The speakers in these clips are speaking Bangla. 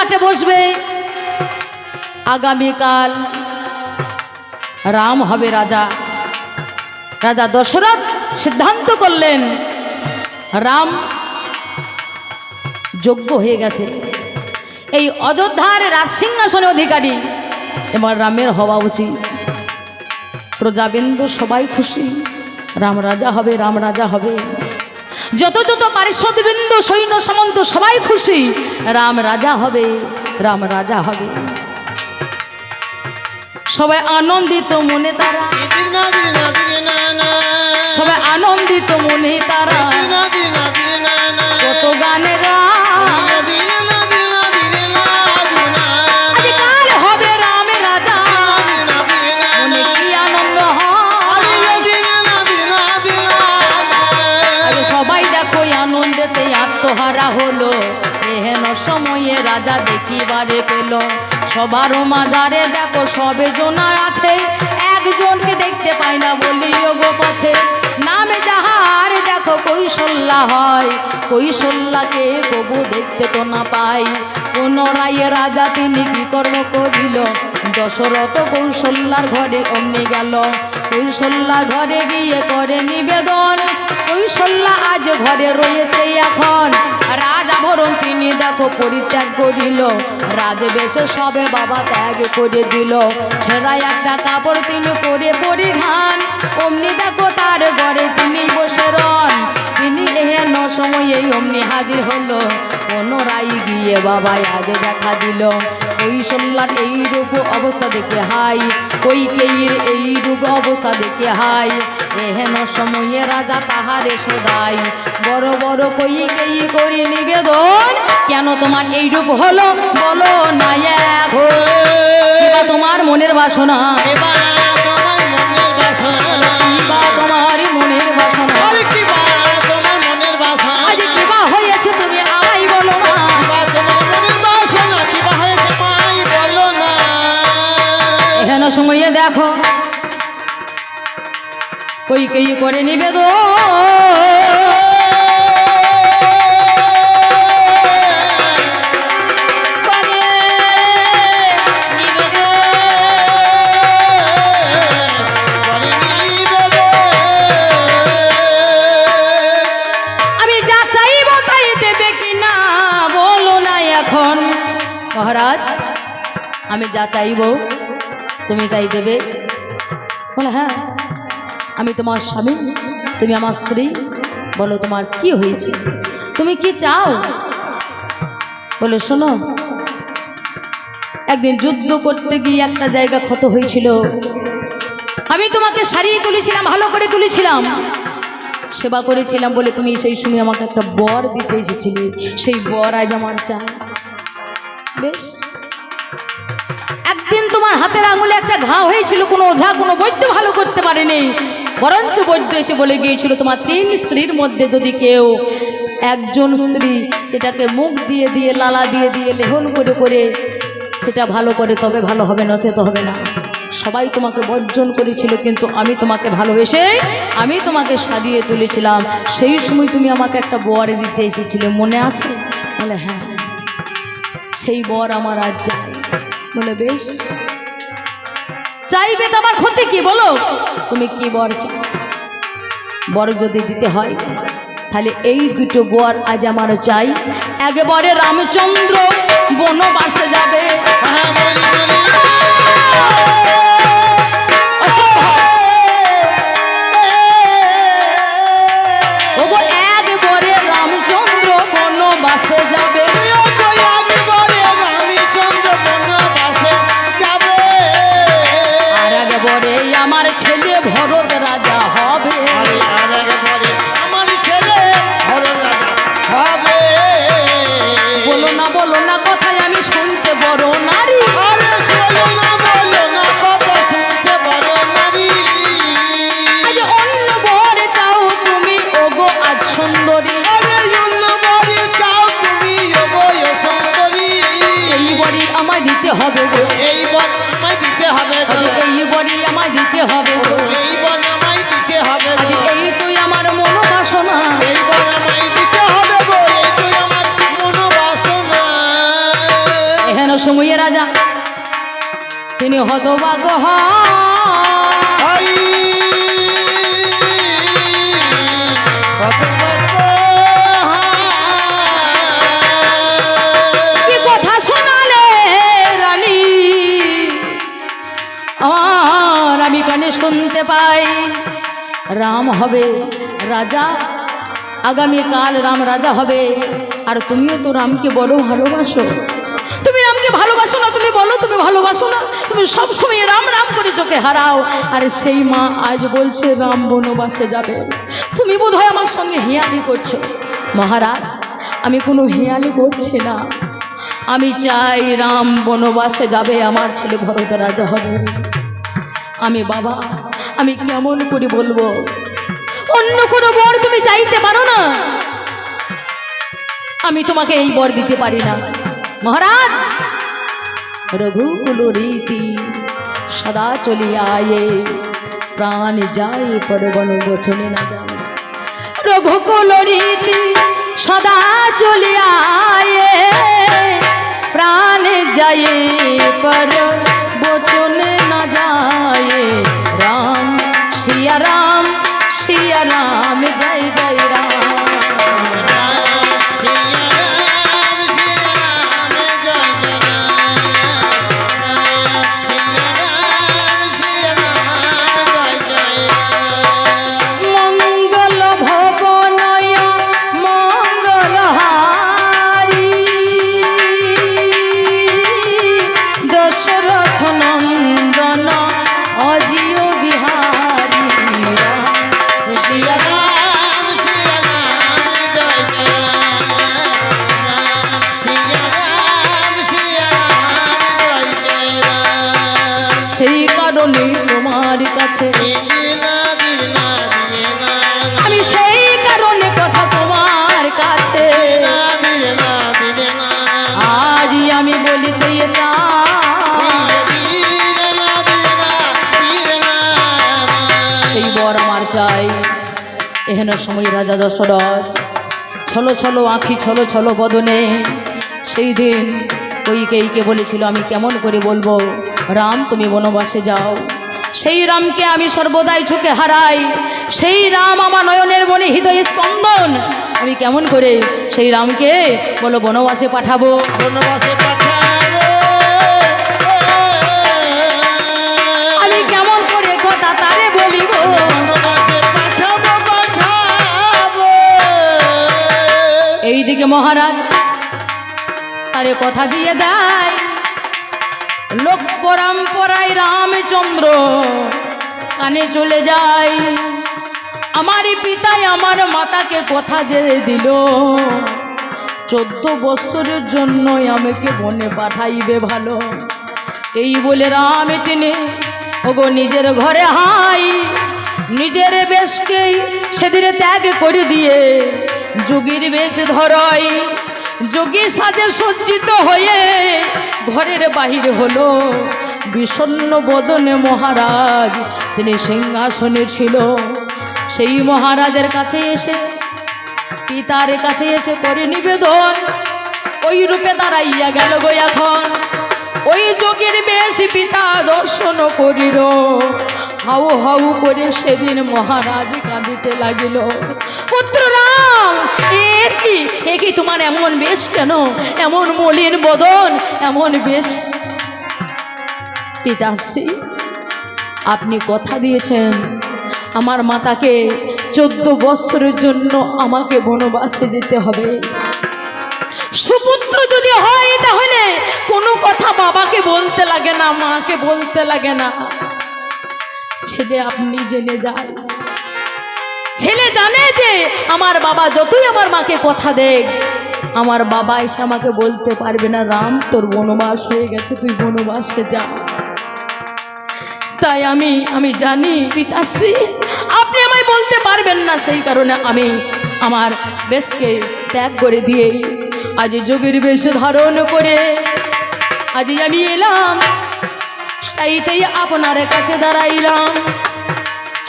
খাটে বসবে। আগামীকাল রাম হবে রাজা। রাজা দশরথ সিদ্ধান্ত করলেন রাম যোগ্য হয়ে গেছে, এই অযোধ্যার রাজসিংহাসনের অধিকারী, এবার রামের হওয়া উচিত। প্রজাবিন্দু সবাই খুশি, রাম রাজা হবে, রাম রাজা হবে। যত যত পারিষদবৃন্দ সৈন্য সামন্ত সবাই খুশি, রাম রাজা হবে, রাম রাজা হবে। সবাই আনন্দিত মনে তারা, সবাই আনন্দিত মনে তারা, কত গানের আজকাল হবে রাম রাজা, মনে কি আনন্দ হয়। সবাই দেখো আনন্দেতে আত্মহারা হলো, এহেন সময়ে রাজা দেখিবারে পেল। সবারও মাজারে দেখো সবে জোনার আছে, একজনকে দেখতে পায় না বলিও গো পাছে। নামে যাহার দেখো কৌশল্যা হয়, কৌশল্যাকে কবু দেখতে তো না পাই। পুনরায় রাজা তিনি কি কর্ম করিল, দশরথ কৌশল্যার ঘরে অমনি গেল। কৌশল্যার ঘরে গিয়ে করে নিবেদন, কৌশল্যা আজ ঘরে রয়েছে এখন। রাজাভরণ তিনি দেখো পরিত্যাগ করিল, রাজবেশে সবে বাবা ত্যাগ করে দিল। ছেঁড়া একটা কাপড় তিনি করে পরিধান, অমনি দেখো তার ঘরে তিনি বসে রন। তিনি এহেন সময়ে অমনি হাজির হলো, পুনরায় গিয়ে বাবাই আজ দেখা দিল। কৌশল্যার এই রূপ অবস্থা দেখে হাই, কইকেয়ীর এই রূপ অবস্থা দেখে হাই। এহেন সময়ে রাজা তাহারে সদাই, বড় বড় কইকেয়ী করি নিবেদন, কেন তোমার এই রূপ হলো বলো না এখন। কিবা তোমার মনের বাসনা, কিবা তোমার মনের বাসনা, আজ কিবা হয়েছে তুমি আমায় বলো না। এহেন সময়ে দেখো কইকেয়ী করে নিবেদন, মহারাজ আমি যা চাইব তুমি তাই দেবে। বলে হ্যাঁ, আমি তোমার স্বামী, তুমি আমার স্ত্রী, বলো তোমার কি হয়েছে, তুমি কি চাও। বলে শোনো, একদিন যুদ্ধ করতে গিয়ে একটা জায়গা ক্ষত হয়েছিল, আমি তোমাকে সারিয়ে তুলেছিলাম, ভালো করে তুলেছিলাম, সেবা করেছিলাম বলে তুমি সেই সময় আমাকে একটা বর দিতে এসেছিলে, সেই বর আজ আমার চাই। বেশ, একদিন তোমার হাতের আঙুলে একটা ঘা হয়েছিল, কোনো ওঝা কোনো বৈদ্য ভালো করতে পারেনি, বরঞ্চ বৈদ্য এসে বলে গিয়েছিল তোমার 3 স্ত্রীর মধ্যে যদি কেউ একজন স্ত্রী সেটাকে মুখ দিয়ে দিয়ে লালা দিয়ে দিয়ে লেহন করে করে সেটা ভালো করে তবে ভালো হবে, নচেত হবে না। সবাই তোমাকে বর্জন করেছিল, কিন্তু আমি তোমাকে ভালোবেসে আমি তোমাকে সাজিয়ে তুলেছিলাম, সেই সময় তুমি আমাকে একটা বর দিতে এসেছিলে, মনে আছে। বলে হ্যাঁ, সেই বর আমার আজ চাই। বলে বেশ, চাইবে তো আমার ক্ষতি কি, বলো তুমি কি বর চাও। বর যদি দিতে হয় তাহলে এই দুটো বর আজ আমার চাই। একবারে রামচন্দ্র বনবাসে যাবে, একবারে রামচন্দ্র বনবাসে যাবে, আমার ছেলে ভরত রাজা হবে, আমার ছেলে ভরত রাজা হবে। বলো না বলো সময়ে রাজা তিনি হতভাগ্য কি কথা শোনালে রানী আর আমি কানে শুনতে পাই রাম হবে রাজা, আগামীকাল রাম রাজা হবে। আর তুমিও তো রামকে বড় ভালোবাসো। তুমি রামকে ভালোবাসো না? তুমি বলো তুমি ভালোবাসো না? তুমি সবসময় রাম রাম করে চোখে হারাও। আর সেই মা আজ বলছে রাম বনবাসে যাবে। তুমি বোধহয় আমার সঙ্গে হেঁয়ালি করছো। মহারাজ, আমি কোনো হেঁয়ালি করছি না। আমি চাই রাম বনবাসে যাবে, আমার ছেলে ভরত রাজা হবে। আমি বাবা, আমি কেমন করে বলবো? অন্য কোনো বর তুমি চাইতে পারো না? আমি তোমাকে এই বর দিতে পারি না। মহারাজ, রঘুকুল রীতি সদা চলিয়ায়ে, প্রাণ যায় পর বন বচনে না যায়। রঘুকুল রীতি সদা চলিয়ায়ে, প্রাণ যায় পর বচনে না যায়। রাম সিয়া রাম, সিয়া রাম, জয় জয় রাম। সেই কারণে তোমার কাছে আমি, সেই কারণে কথা তোমার কাছে আজই আমি বলিতে সেই বর আমার চাই। এহেন সময় রাজা দশরথ ছলো ছলো আঁখি ছলো ছলো বদনে সেই দিন কইকেয়ীকে বলেছিল আমি কেমন করে বলবো রাম তুমি বনবাসে যাও। সেই রামকে আমি সর্বদাই চোখে হারাই। সেই রাম আমার নয়নের মনে হৃদয় স্পন্দন। আমি কেমন করে সেই রামকে বলো বনবাসে পাঠাবো, বনবাসে পাঠাবো। আমি কেমন করে কথা তারে বলিব, বনবাসে পাঠাবো পাঠাবো। এইদিকে মহারাজ তারে কথা দিয়ে দেয়। লোক পরম্পরায় রামচন্দ্র কানে চলে যায়। আমার পিতাই আমার মাতাকে কথা যে দিল 14 বৎসরের জন্যই আমাকে বনে পাঠাইবে ভালো। এই বলে রাম টেনে ওগো নিজের ঘরে হাই, নিজের বেশকে সেদিনে ত্যাগ করে দিয়ে যোগীর বেশ ধরই। যোগী সাজে সজ্জিত হয়ে ঘরের বাহির হলো। বিষণ্ণ বদনে মহারাজ তিনি সিংহাসনে ছিল। সেই মহারাজের কাছে এসে পিতার কাছে এসে করে নিবেদন। ওই রূপে দাঁড়াইয়া গেল গো এখন। ওই যোগীর বেশ পিতা দর্শন করিল। হাউ হাউ করে সেদিন মহারাজ কাঁদিতে লাগিল। পুত্র রাম, এ কি তোমার এমন বেশ কেন? এমন মলিন বদন, এমন বেশ? পিতাশ্রী, আপনি কথা দিয়েছেন আমার মাতাকে 14 বৎসরের জন্য আমাকে বনবাসে যেতে হবে। সুপুত্র যদি হয় তাহলে কোনো কথা বাবাকে বলতে লাগে না, মাকে বলতে লাগে না। ছেলে আপনি জেনে যায়, ছেলে জানে যে আমার বাবা যতই আমার মাকে কথা দেখ, আমার বাবা এসে আমাকে বলতে পারবে না রাম তোর বনবাস হয়ে গেছে, তুই বনবাসে যা। তাই আমি জানি পিতাশ্রী আপনি আমায় বলতে পারবেন না। সেই কারণে আমি আমার বেশকে ত্যাগ করে দিয়ে আজ যোগীর বেশ ধারণ করে আজ আমি এলাম। সেইতেই আপনার কাছে দাঁড়াইলাম।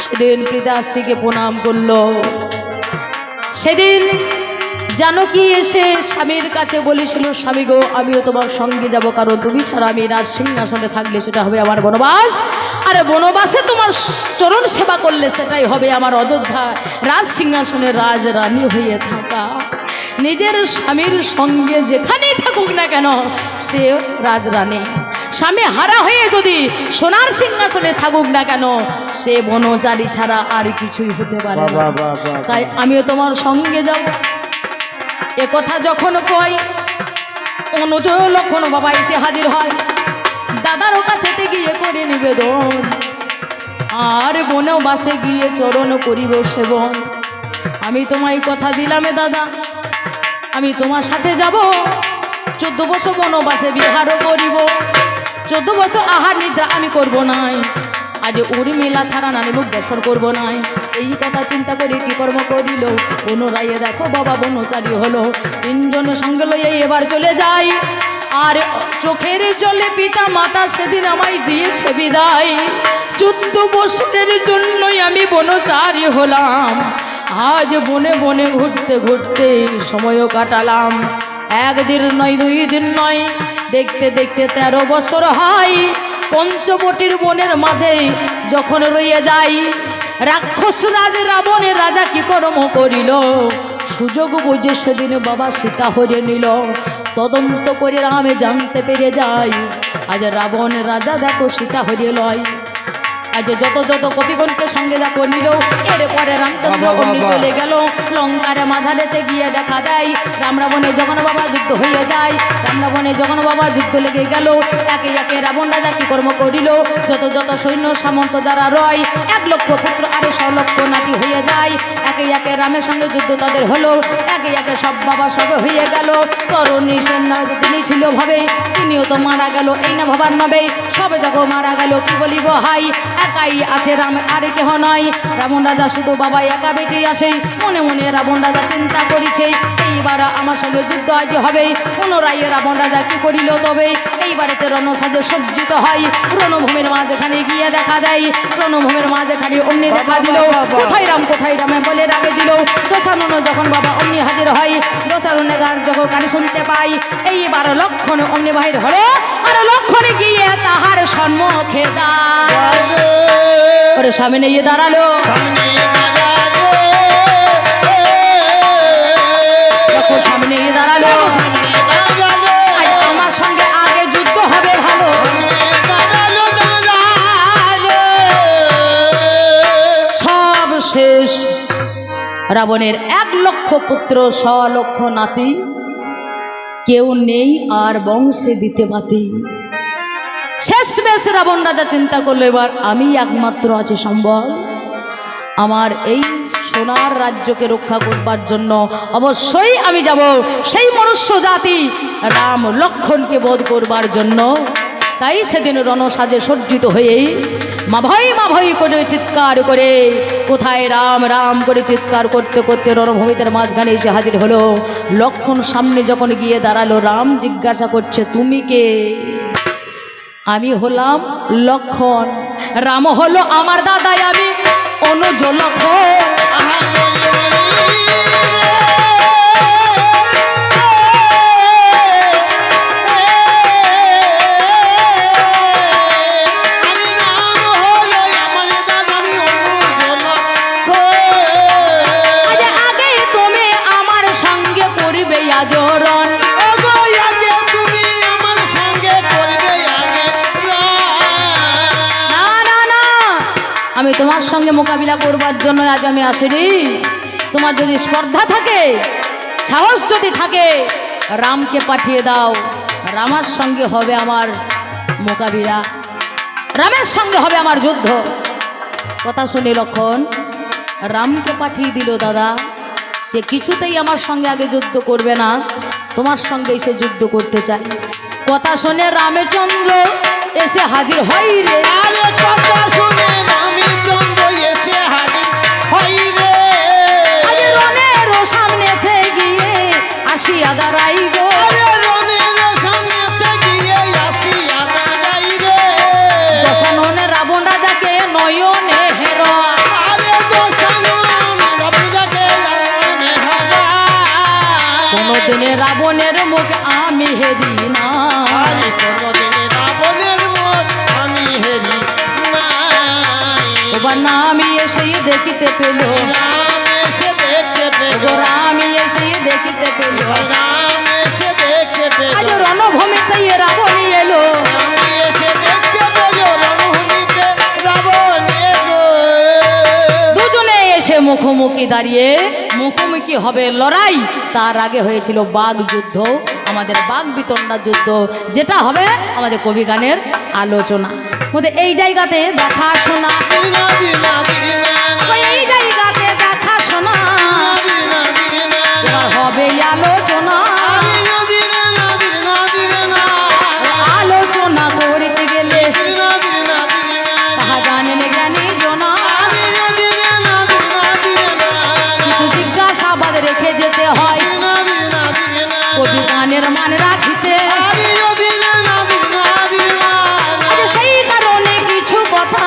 সেদিন পিতাশ্রীকে প্রণাম করল। সেদিন জানকী এসে স্বামীর কাছে বলেছিল, স্বামী গো আমিও তোমার সঙ্গে যাব, কারণ তুমি ছাড়া আমি রাজ সিংহাসনে থাকলে সেটা হবে আমার বনবাস, আর বনবাসে তোমার চরণ সেবা করলে সেটাই হবে আমার অযোধ্যা রাজ সিংহাসনে রাজ রানী হয়ে থাকা। নিজের স্বামীর সঙ্গে যেখানেই থাকুক না কেন সে রাজরানী, স্বামী হারা হয়ে যদি সোনার সিংহাসনে থাকুক না কেন সে বনচারী ছাড়া আর কিছুই হতে পারে না। তাই আমিও তোমার সঙ্গে যাব। এ কথা যখন কয় অনুজ লক্ষণ বাবা এসে হাজির হয়, দাদারও কাছেতে গিয়ে করে নিবেদন, আর বনবাসে গিয়ে চরণ করিব সেবন। আমি তোমায় কথা দিলামে দাদা, আমি তোমার সাথে যাব, 14 বছর বনবাসে বিহারও করিব, 14 বছর আহার নিদ্রা আমি করব নাই, আজ উর্মিলা ছাড়া নারী মুখ দর্শন করব নাই। এই কথা চিন্তা করে কি কর্ম করিল, পুনরায় দেখো বাবা বনচারী হলো, 3 জনের সঙ্গে লইয়ে এবার চলে যাই। আর চোখের জলে পিতা মাতা সেদিন আমায় দিয়েছে বিদায়, 14 বছরের জন্যই আমি বনচারী হলাম, আজ বনে বনে ঘুরতে ঘুরতে সময়ও কাটালাম। 1 দিন নয় 2 দিন নয়, দেখতে দেখতে 13 বছর হয়। পঞ্চবটির বনের মাঝে যখন রয়ে যাই, রাক্ষস রাজ রাবণের রাজা কি কর্ম করিল, সুযোগ বুঝে সেদিন বাবা সীতা হরে নিল। তদন্ত করে রামে জানতে পেরে যাই, আজ রাবণের রাজা দেখো সীতা হরিয়ে লয়। আজ যত যত কপিগণকে সঙ্গে দেখো নিল, এরপরে রামচন্দ্র অমনি চলে গেল লঙ্কার মাঝারেতে গিয়ে দেখা দেয় রাম রাবণে জগন বাবা যুদ্ধ হয়ে যায়। রাম রাবণে জগন বাবা যুদ্ধ লেগে গেল, একে একে রাবণ রাজা কি কর্ম করিল, যত যত সৈন্য সামন্ত যারা রয় 1 লক্ষ পুত্র আর 100 লক্ষ নাতি হয়ে যায়। একে একে রামের সঙ্গে যুদ্ধ তাদের হলো, একে একে সব বাবা সবে হয়ে গেল। তরুণী সেন তিনি ছিল ভাবে, তিনিও তো মারা গেল, এই না ভাবার নবে, সবে যখন মারা গেল কি বলিব হাই, একাই আছে রাম আর কেহ নয়। রাবণ রাজা শুধু বাবা একা বেঁচে আছে, মনে মনে রাবণ রাজা চিন্তা করিছে এইবার আমার সঙ্গে যুদ্ধ আজ হবে। পুনরায় রাবণ রাজা কি করিল তবে, এইবারেতে রণসাজে সজ্জিত হয়, রণভূমির মাঝখানে গিয়ে দেখা দেয়, রণভূমির মাঝখানে অমনি দেখা দিল, কোথায় রামে বলে রাগে দিল। দশানন যখন বাবা অমনি হাজির হয়, দশাননে গান যখন কানে শুনতে পাই, এইবার লক্ষণ অমনি বাহির হলো, আর লক্ষণে গিয়ে তাহার সম্মুখে ওরে সামনে গিয়ে দাঁড়ালো, সামনে গিয়ে দাঁড়ালো, আমার সঙ্গে আগে যুদ্ধ হবে ভালো। সব শেষ, রাবণের 1 লক্ষ পুত্র 100 লক্ষ নাতি, কেউ নেই আর বংশে দিতে পাতি। শেষমেশ রাবণ রাজা চিন্তা করলো এবার আমি একমাত্র আছি সম্বল, আমার এই সোনার রাজ্যকে রক্ষা করবার জন্য অবশ্যই আমি যাব সেই মনুষ্য জাতি রাম লক্ষণকে বধ করবার জন্য। তাই সেদিন রণসাজে সজ্জিত হয়ে মা ভয় করে চিৎকার করে, কোথায় রাম রাম করে চিৎকার করতে করতে রণভূমিদের মাঝখানে এসে হাজির হলো। লক্ষণ সামনে যখন গিয়ে দাঁড়ালো, রাম জিজ্ঞাসা করছে তুমি কে? আমি হলাম লক্ষণ, রাম হলো আমার দাদাই, আমি অনুজ লক্ষণ। তোমার সঙ্গে মোকাবিলা করবার জন্য আজ আমি আসিনি। তোমার যদি স্পর্ধা থাকে, সাহস যদি থাকে, রামকে পাঠিয়ে দাও, রামের সঙ্গে হবে আমার মোকাবিলা, রামের সঙ্গে হবে আমার যুদ্ধ। কথা শুনে লক্ষণ রামকে পাঠিয়ে দিল। দাদা সে কিছুতেই আমার সঙ্গে আগে যুদ্ধ করবে না, তোমার সঙ্গে এসে যুদ্ধ করতে চাই। কথা শুনে রামচন্দ্র এসে হাজির হয় রে, কথা শুনে রামচন্দ্র এসে হাজির হয় রে, রণের সামনে গিয়ে আসিয়া দাঁড়াই গো, রণের সামনে গিয়ে আসিয়া দাঁড়াই রে, দশাননে রাবণ রাজাকে নয়নে হেরা, দশানন রাবণ রাজাকে নয়নে হেরা, দেখিতে পেল, রাম এসে দেখতে পেল, রাম এসে দেখিতে পেল, রাম এসে দেখতে পেল, আজ রণভূমিতে রাবণ এলো, রাম এসে দেখতে পেল, রণভূমিতে রাবণ এলো। দুজনে এসে মুখোমুখি দাঁড়িয়ে মুখোমুখি হবে লড়াই। তার আগে হয়েছিল বাঘ যুদ্ধ, আমাদের বাঘ বিতণ্ডা যুদ্ধ, যেটা হবে আমাদের কবি গানের আলোচনা মধ্যে। এই জায়গাতে দেখা শোনা, দিনা দিনা দিনা ওই এই জায়গাতে দেখা শোনা, দিনা দিনা এবার হবে আলোচনা। দিনা দিনা দিনা দিনা আলোচনা করতে গেলে দিনা দিনা দিনা তাহা জানেন জ্ঞানী জনা, দিনা দিনা দিনা দিনা কিছু জিজ্ঞাসাবাদ রেখে যেতে হয় দিনা দিনা দিনা কবি গানের মান রাখিতে। দিনা দিনা দিনা দিনা আজ সেই কারণে কিছু কথা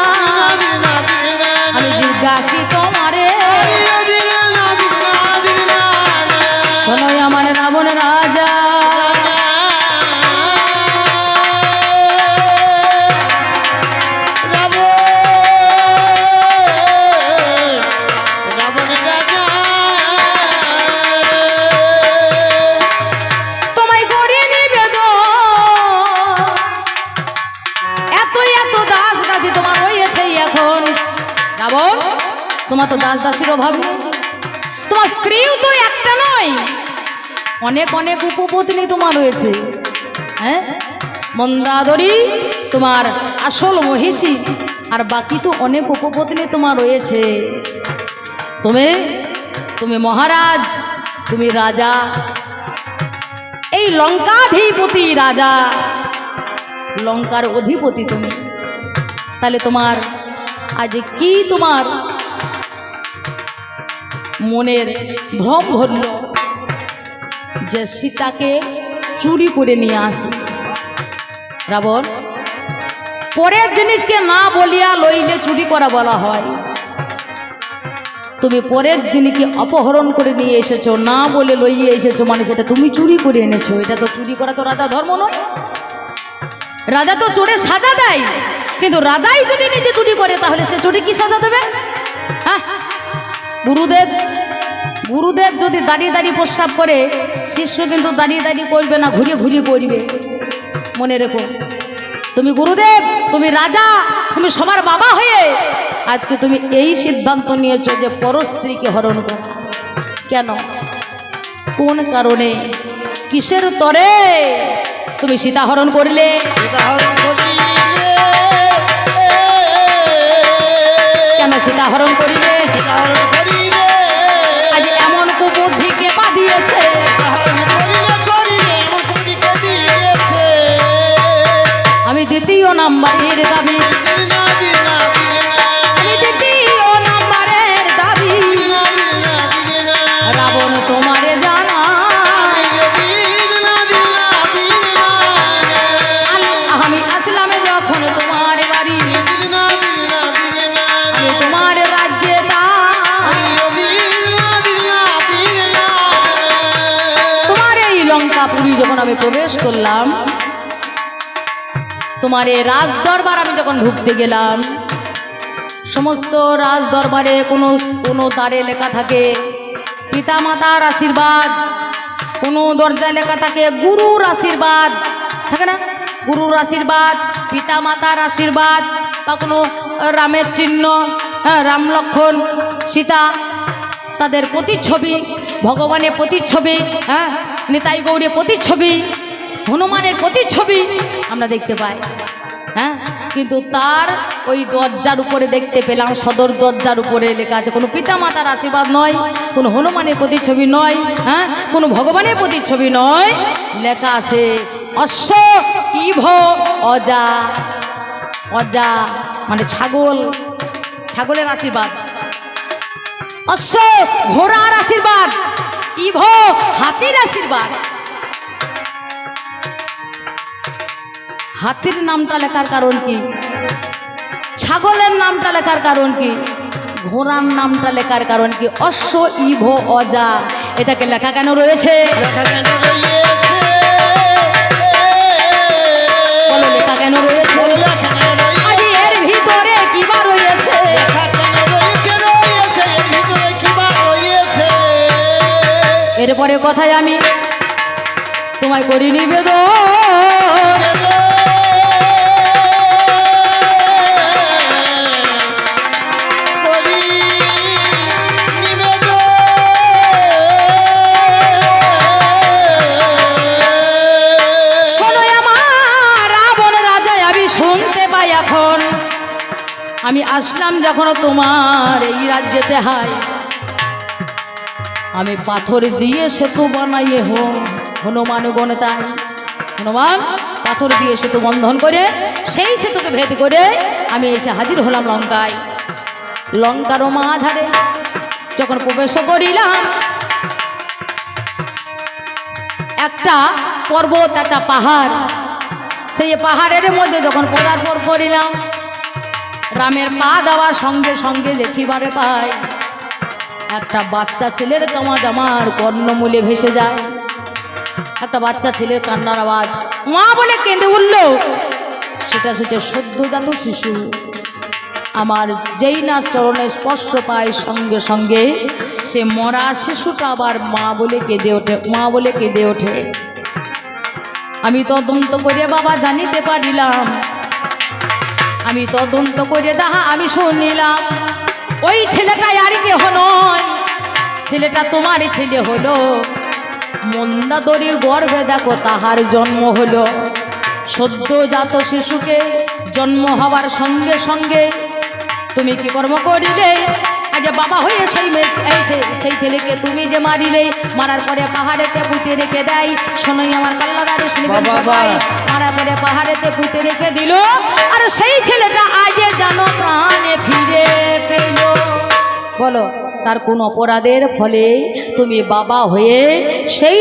দিনা দিনা আমি জিজ্ঞাসি তোমারে, দিনা দিনা দিনা শোনোই আমার রাবণ রাজা। তোমায় করে নিবেদন, এত এত দাস দাসী তোমার রয়েছে এখন। রাবণ, তোমার তো দাস দাসীর অভাব নেই, তোমার স্ত্রীও তো একটা নয়, অনেক অনেক উপপত্নী তোমার রয়েছে। হ্যাঁ, মন্দাদরী তোমার আসল মহিষী, আর বাকি তো অনেক উপপত্নী তোমার রয়েছে। তুমি মহারাজ, তুমি রাজা, এই লঙ্কাধিপতি রাজা, লঙ্কার অধিপতি তুমি। তাহলে তোমার আজ কি তোমার মনের ভ্রম ধরল যে সীতাকে চুরি করে নিয়ে আসি? রাবণ, পরের জিনিসকে না বলিয়া লইলে চুরি করা বলা হয়। তুমি পরের জিনিসকে অপহরণ করে নিয়ে এসেছো, না বলে লইয়ে এসেছো, মানে সেটা তুমি চুরি করে এনেছো। এটা তো চুরি করা তো রাজা ধর্ম নয়। রাজা তো চোরের সাজা দেয়, কিন্তু রাজাই যদি নিজে চুরি করে তাহলে সে চোরে কি সাজা দেবে? হ্যাঁ, গুরুদেব যদি দাঁড়িয়ে দাঁড়িয়ে প্রস্রাব করে, শিষ্য কিন্তু দাঁড়িয়ে দাঁড়িয়ে করবে না, ঘুরিয়ে ঘুরিয়ে করবে। মনে রেখো, তুমি গুরুদেব, তুমি রাজা, তুমি সবার বাবা হয়ে আজকে তুমি এই সিদ্ধান্ত নিয়েছো যে পরস্ত্রীকে হরণ করো। কেন, কোন কারণে, কিসের তরে তুমি সীতা হরণ করলে? কেন সীতা হরণ করিলে? আজ এমন কুবুদ্ধি কে বাঁধিয়েছে? আমি দ্বিতীয় নাম্বারের দাবি, আমি দ্বিতীয় নাম্বারের দাবি। রাবণ তোমারে জানা, আমি আসলাম যখন তোমার বাড়ি, আমি তোমার রাজ্যে তোমার এই লঙ্কাপুরী যখন আমি প্রবেশ করলাম, তোমার এই রাজ দরবার আমি যখন ঢুকতে গেলাম, সমস্ত রাজ দরবারে কোনো দ্বারে লেখা থাকে পিতা মাতার আশীর্বাদ, কোনো দরজায় লেখা থাকে গুরুর আশীর্বাদ, থাকে না? গুরুর আশীর্বাদ, পিতা মাতার আশীর্বাদ, বা কোনো রামের চিহ্ন, হ্যাঁ, রাম লক্ষ্মণ সীতা তাদের প্রতিচ্ছবি, ভগবানের প্রতিচ্ছবি, হ্যাঁ, নিতাই গৌরীর প্রতিচ্ছবি, হনুমানের প্রতিচ্ছবি আমরা দেখতে পাই। হ্যাঁ, কিন্তু তার ওই দরজার উপরে দেখতে পেলাম, সদর দরজার উপরে লেখা আছে কোনো পিতা মাতার আশীর্বাদ নয়, কোনো হনুমানের প্রতিচ্ছবি নয়, হ্যাঁ, কোনো ভগবানের প্রতিচ্ছবি নয়, লেখা আছে অশ্ব ইভ অজা। অজা মানে ছাগল, ছাগলের আশীর্বাদ। অশ্ব ঘোড়ার আশীর্বাদ, ইভ হাতির আশীর্বাদ। হাতির নামটা লেখার কারণ কি? ছাগলের নামটা লেখার কারণ কি? ঘোড়ার নামটা লেখার কারণ কি? অশ্ব ইভ অজা, এটাকে লেখা কেন রয়েছে? বলো, লেখা কেন রয়েছে? আজ এর ভিতরে কিবা রয়েছে? কথায় আমি তোমায় করি নিবেদন। শোনো আমার রাবণ রাজা, আমি শুনতে পাই এখন আমি আসলাম যখন তোমার এই রাজ্যেতে হাই, আমি পাথর দিয়ে সেতু বানাইয়ে হনুমান গণ তাই হনুমান পাথর দিয়ে সেতু বন্ধন করে সেই সেতুকে ভেদ করে আমি এসে হাজির হলাম লঙ্কায়। লঙ্কারও মাঝারে যখন প্রবেশ করিলাম, একটা পর্বত, একটা পাহাড়, সেই পাহাড়ের মধ্যে যখন পদার্পণ করিলাম, রামের পা দেওয়ার সঙ্গে সঙ্গে দেখিবারে পাই একটা বাচ্চা ছেলের কামাজ আমার কর্ণমূলে ভেসে যায়। একটা বাচ্চা ছেলের কান্নার আওয়াজ, মা বলে কেঁদে উঠল। সেটা হচ্ছে সদ্যজাত শিশু। আমার যেই না চরণে স্পর্শ পায় সঙ্গে সঙ্গে সে মরা শিশুটা আবার মা বলে কেঁদে ওঠে, মা বলে কেঁদে ওঠে। আমি তদন্ত করে বাবা জানিতে পারিলাম, আমি তদন্ত করে দাহা আমি শুনিলাম, ওই ছেলেটা আর কেহ নয়, ছেলেটা তোমারই ছেলে হলো। মন্দাদরির গর্ভে দেখো তাহার জন্ম হলো। সদ্যজাত শিশুকে জন্ম হওয়ার সঙ্গে সঙ্গে তুমি কি কর্ম করিলে? আজ বাবা হয়ে সেই ছেলেকে তুমি যে মারিলে, মারার পরে পাহাড়েতে পুঁতে রেখে দেয়। শোনোই আমার কাল্লাদারে শুনবেন সবাই, মারার পরে পাহাড়েতে পুঁতে রেখে দিল। আর সেই ছেলেটা আজ জানো প্রাণে ফিরে পেল। বলো তার কোন অপরাধের ফলে তুমি বাবা হয়ে সেই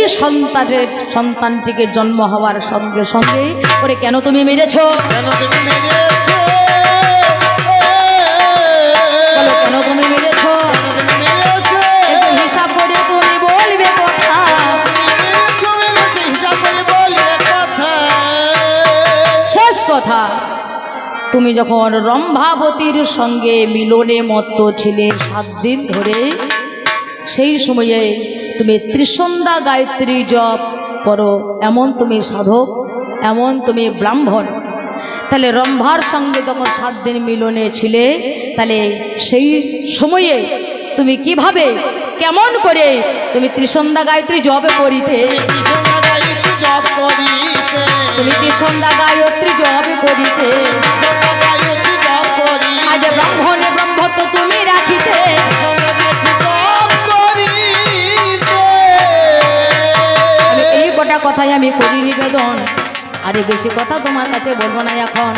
সন্তানটিকে জন্ম হওয়ার সঙ্গে সঙ্গে ওরে কেন তুমি মেরেছো? বলো কেন তুমি মেরেছো? হিসাব করে তুমি বলবে কথা। শেষ কথা, তুমি যখন রম্ভাবতীর সঙ্গে মিলনে মত্ত ছিলে 7 দিন ধরে, সেই সময়ে তুমি ত্রিসন্ধ্যা গায়ত্রী জপ করো, এমন তুমি সাধক, এমন তুমি ব্রাহ্মণ। তাহলে রম্ভার সঙ্গে যখন 7 দিন মিলনে ছিলে, তাহলে সেই সময়ে তুমি কিভাবে কেমন করে তুমি ত্রিসন্ধ্যা গায়ত্রী জপ করিতে? তুমি ত্রিসন্ধ্যা গায়ত্রী জপ করিতে, আজ ব্রাহ্মণে ব্রহ্মত্ব তুমি রাখিতে। এই কটা কথাই আমি করি নিবেদন। আরে বেশি কথা তোমার কাছে বলবো না এখন,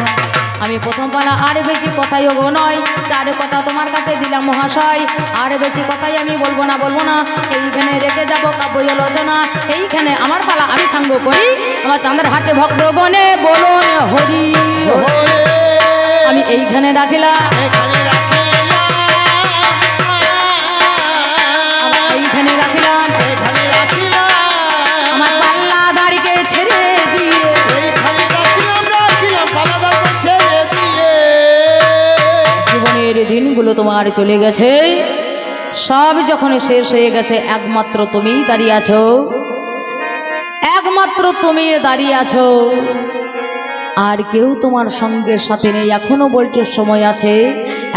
আমি প্রথম পালা আর বেশি কথাই ওগো নয়, 4 কথা তোমার কাছে দিলাম মহাশয়। আর বেশি কথাই আমি বলবো না, এইখানে রেখে যাবো কাব্য আলোচনা। এইখানে আমার পালা আমি সাঙ্গ করি আমার চাঁদের হাটে ভক্ত গণে বলুন হরি। আমি এইখানে রাখিলাম, এইখানে রাখিলাম আমার পাল্লা দাড়িকে ছেড়ে দিয়ে। জীবনের দিনগুলো তোমার চলে গেছে, সব যখন শেষ হয়ে গেছে, একমাত্র তুমি দাঁড়িয়ে আছো, একমাত্র তুমি দাঁড়িয়ে আছো, আর কেউ তোমার সঙ্গে সাথে নেই। এখনো বলতে সময় আছে,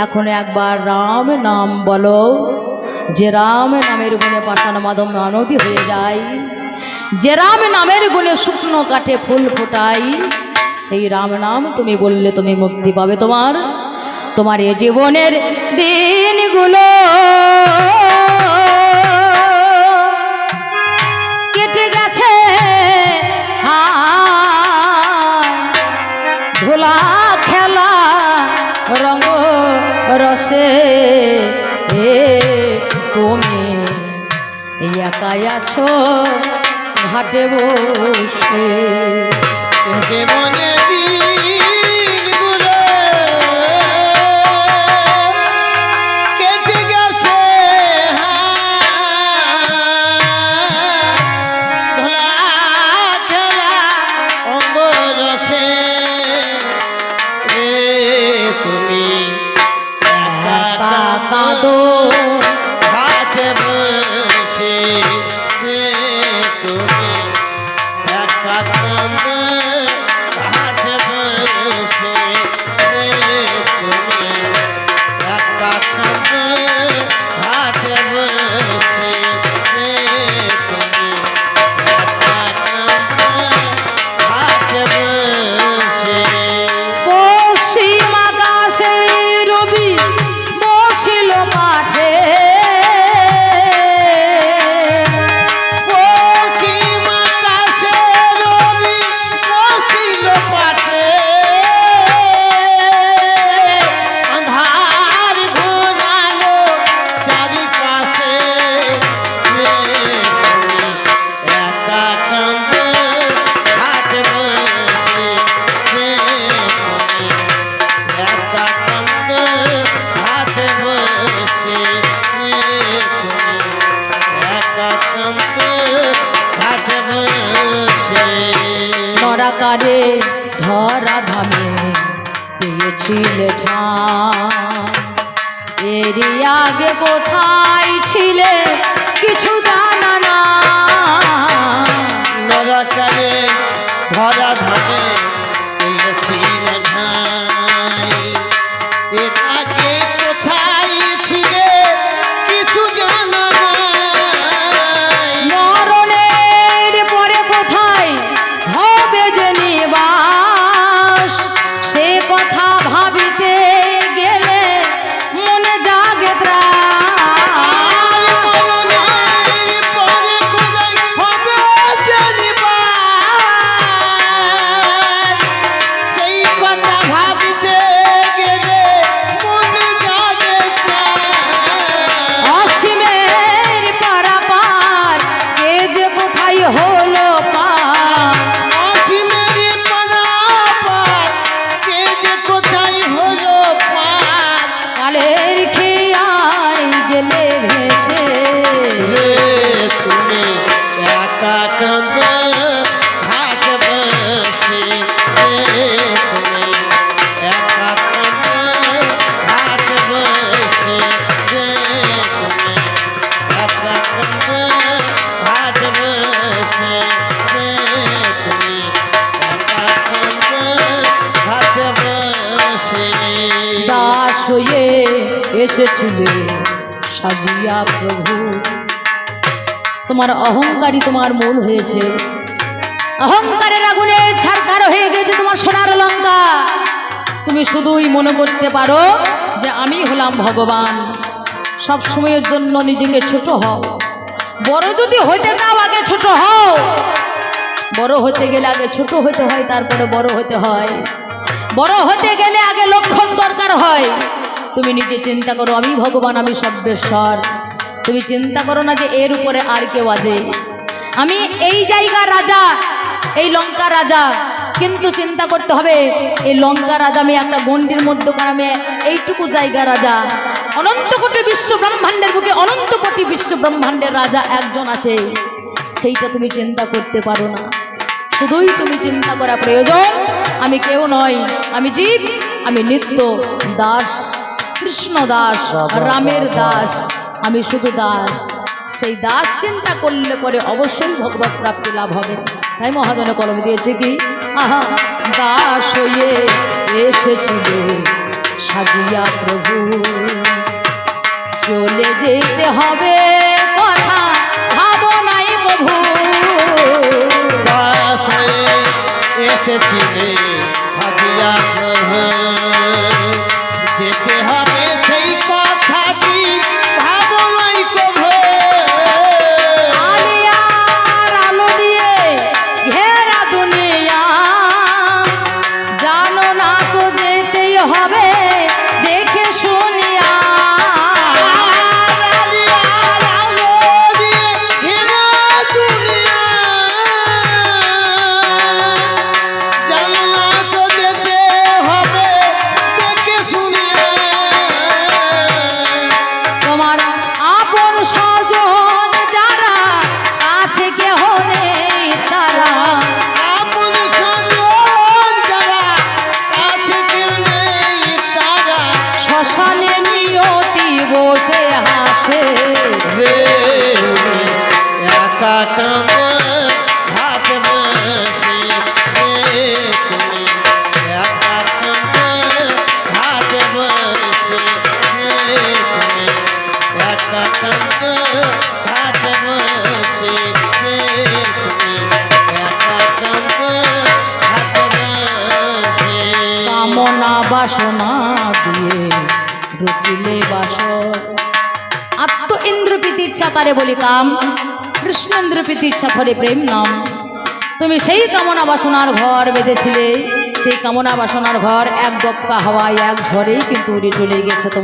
এখন একবার রাম নাম বলো। যে রাম নামের গুণে পাষাণ মাধব মানবী হয়ে যায়, যে রাম নামের গুণে শুকনো কাঠে ফুল ফোটাই, সেই রাম নাম তুমি বললে তুমি মুক্তি পাবে। তোমার এ জীবনের দিনগুলো কেটে গেছে ধুলা খেলা রঙ রসে, তুমি একাই আছো ঘাটে বসে। জীবনের দিনগুলো কেটে গেছে ধুলা খেলা অঙ্গ রসে রে, তুমি কাঁদো ঘাটে বসে রে। নরাকারে ধরা ধামে পেয়েছিলে ঠাঁই। এরই আগে কোথায় ছিলে কিছু জানা না, নরকালে ধরা ধামে পেয়েছিল ঠাঁই। এর আগে কোথায় ছিলে কিছু জানা নাই। মরণের পরে কোথায় হবে যে নিবাস, সে কথা ভাবিতে গেলে মনে জাগে ত্রাস। আর মরণের পরে কোথায় হবে জানিবার, সেই কথা ভাবিতে গেলে মনে জাগে ত্রাস। অসীমের পারাপার কে যে কোথায় হলো পার, অসীমের পারাপার কে যে কোথায় হলো পার। কালের খেয়ায় গেলে ভেসে রে তুমি একা কাঁদ ঘাট বসে, রে তুমি একা কাঁদ ঘাট বসে, রে তুমি একা কাঁদ ঘাট বসে, রে তুমি একা কাঁদ ঘাট বসে। দাস হয়ে এসেছিলে সাজিয়া প্রভু, তোমার অহংকারই তোমার মূল হয়েছে। অহংকারের আগুনে ছারখার হয়ে গেছে তোমার সোনার লঙ্কা। তুমি শুধুই মনে করতে পারো যে আমি হলাম ভগবান। সব সময়ের জন্য নিজেকে ছোট হও। বড় যদি হইতে চাও আগে ছোট হও। বড় হতে গেলে আগে ছোট হতে হয়, তারপরে বড় হতে হয়। বড় হতে গেলে আগে লক্ষণ দরকার হয়। তুমি নিজে চিন্তা করো আমি ভগবান, আমি সর্বেশ্বর। তুমি চিন্তা করো না যে এর উপরে আর কেউ আছে। আমি এই জায়গার রাজা, এই লঙ্কা রাজা, কিন্তু চিন্তা করতে হবে এই লঙ্কা রাজা আমি একটা গণ্ডির মধ্যকার, আমি এইটুকু জায়গা রাজা। অনন্ত কোটি বিশ্ব ব্রহ্মাণ্ডের বুকে অনন্ত কোটি বিশ্ব ব্রহ্মাণ্ডের রাজা একজন আছে, সেইটা তুমি চিন্তা করতে পারো না। শুধুই তুমি চিন্তা করা প্রয়োজন আমি কেউ নয়, আমি জীব, আমি নিত্য দাস, কৃষ্ণ দাস, রামের দাস, আমি শুধু দাস। সেই দাস চিন্তা করলে পরে অবশ্যই ভগবত প্রাপ্তি লাভ হবে। তাই মহাজনে কলম দিয়েছে কি, আহা দাস হয়ে এসেছিলে সাজিয়া প্রভু, চলে যেতে হবে কথা ভাবো নাই প্রভু। দাস হয়ে এসেছিলে সাজিয়া প্রভু, যেতে হবে সেই কথাটি ভাবো নাই কভু। আলিয়ার আলো দিয়ে ঘেরা দুনিয়া, জানো না তো যেতেই হবে দেখে শুনিয়া। আলিয়ার আলো দিয়ে ঘেরা দুনিয়া, জানো না তো যেতে হবে দেখে শুনিয়া। তোমার আপন স্বজন যারা আছে কেহ নেই তারা, আপন স্বজন যারা কাছে কেউ নেই তারা, শ্মশানে নিয়তি বসে হাসে। রে একা কাঁদ ঘাট বসে, রে তুমি একা কাঁদ ঘাট বসে, রে তুমি একা কাঁদ ঘাট বসে, রে তুমি একা কাঁদ ঘাট বসে। কামনা বাসনা দিয়ে রচিলে বাসর, আত্ম ইন্দ্র প্রীতি ইচ্ছা তারে বলি কাম, কৃষ্ণ ইন্দ্র প্রীতি ইচ্ছা ধরে প্রেম নাম। তুমি সেই কামনা বাসনার ঘর বেঁধেছিলে, সেই কামনা বাসনার ঘর এক দপকা হাওয়ায় এক ঝড়েই কিন্তু উড়ে চলে গেছে তোমার।